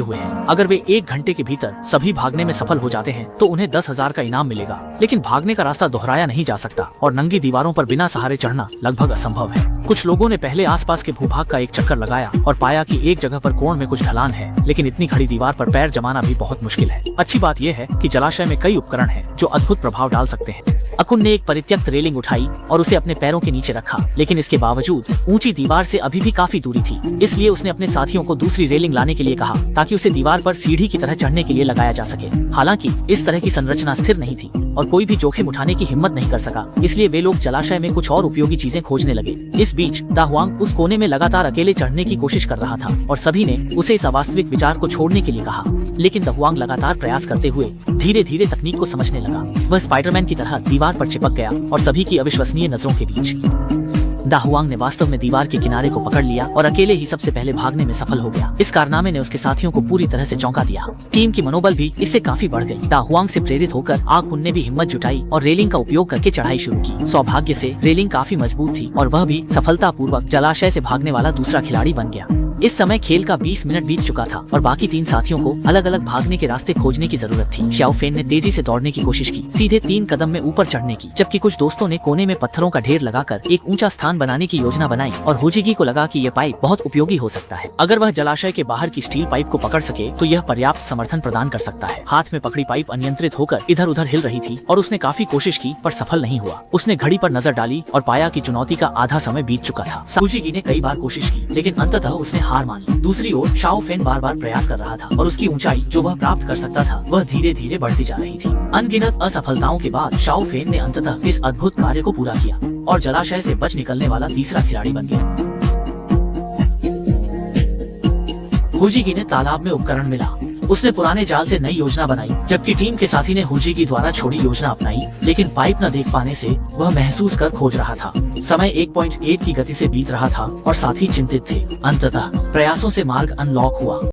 हुए हैं। अगर वे 1 घंटे के भीतर सभी भागने में सफल हो जाते हैं तो उन्हें 10,000 का इनाम मिलेगा। लेकिन भागने का रास्ता दोहराया नहीं जा सकता और नंगी दीवारों पर बिना सहारे चढ़ना लगभग असंभव है। कुछ लोगों ने पहले आसपास के भूभाग का एक चक्कर लगाया और पाया कि एक जगह पर कोण में कुछ ढलान है, लेकिन इतनी खड़ी दीवार पर पैर जमाना भी बहुत मुश्किल है। अच्छी बात यह है कि जलाशय में कई उपकरण हैं जो अद्भुत प्रभाव डाल सकते हैं। अकुन ने एक परित्यक्त रेलिंग उठाई और उसे अपने पैरों के नीचे रखा, लेकिन इसके बावजूद ऊंची दीवार से अभी भी काफी दूरी थी। इसलिए उसने अपने साथियों को दूसरी रेलिंग लाने के लिए कहा ताकि उसे दीवार पर सीढ़ी की तरह चढ़ने के लिए लगाया जा सके। हालांकि इस तरह की संरचना स्थिर नहीं थी और कोई भी जोखिम उठाने की हिम्मत नहीं कर सका, इसलिए वे लोग जलाशय में कुछ और उपयोगी चीजें खोजने लगे। इस बीच दाहुआंग उस कोने में लगातार अकेले चढ़ने की कोशिश कर रहा था और सभी ने उसे इस अवास्तविक विचार को छोड़ने के लिए कहा। लेकिन दाहुआंग लगातार प्रयास करते हुए धीरे धीरे तकनीक को समझने लगा। वह स्पाइडरमैन की तरह दीवार पर चिपक गया और सभी की अविश्वसनीय नजरों के बीच दाहुआंग ने वास्तव में दीवार के किनारे को पकड़ लिया और अकेले ही सबसे पहले भागने में सफल हो गया। इस कारनामे ने उसके साथियों को पूरी तरह से चौंका दिया। टीम की मनोबल भी इससे काफी बढ़ गई। दाहुआंग से प्रेरित होकर आकुन ने भी हिम्मत जुटाई और रेलिंग का उपयोग करके चढ़ाई शुरू की। सौभाग्य से रेलिंग काफी मजबूत थी और वह भी सफलतापूर्वक जलाशय से भागने वाला दूसरा खिलाड़ी बन गया। इस समय खेल का 20 मिनट बीत चुका था और बाकी 3 साथियों को अलग अलग भागने के रास्ते खोजने की जरूरत थी। शाओ फेन ने तेजी से दौड़ने की कोशिश की, सीधे 3 कदम में ऊपर चढ़ने की, जबकि कुछ दोस्तों ने कोने में पत्थरों का ढेर लगाकर एक ऊंचा स्थान बनाने की योजना बनाई और हुजीगी को लगा कि यह पाइप बहुत उपयोगी हो सकता है। अगर वह जलाशय के बाहर की स्टील पाइप को पकड़ सके तो यह पर्याप्त समर्थन प्रदान कर सकता है। हाथ में पकड़ी पाइप अनियंत्रित होकर इधर उधर हिल रही थी और उसने काफी कोशिश की पर सफल नहीं हुआ। उसने घड़ी पर नजर डाली और पाया कि चुनौती का आधा समय बीत चुका था। हुजीगी ने कई बार कोशिश की, लेकिन अंततः उसने हार मान ली। दूसरी ओर शाओ फेन बार बार प्रयास कर रहा था और उसकी ऊंचाई जो वह प्राप्त कर सकता था वह धीरे धीरे बढ़ती जा रही थी। अनगिनत असफलताओं के बाद शाओ फेन ने अंततः इस अद्भुत कार्य को पूरा किया और जलाशय से बच निकलने वाला तीसरा खिलाड़ी बन गया। हुजीगी ने तालाब में उपकरण मिला। उसने पुराने जाल से नई योजना बनाई, जबकि टीम के साथी ने हुजीगी द्वारा छोड़ी योजना अपनाई, लेकिन पाइप न देख पाने से वह महसूस कर खोज रहा था। समय 1.8 की गति से बीत रहा था और साथी चिंतित थे। अंततः प्रयासों से मार्ग अनलॉक हुआ।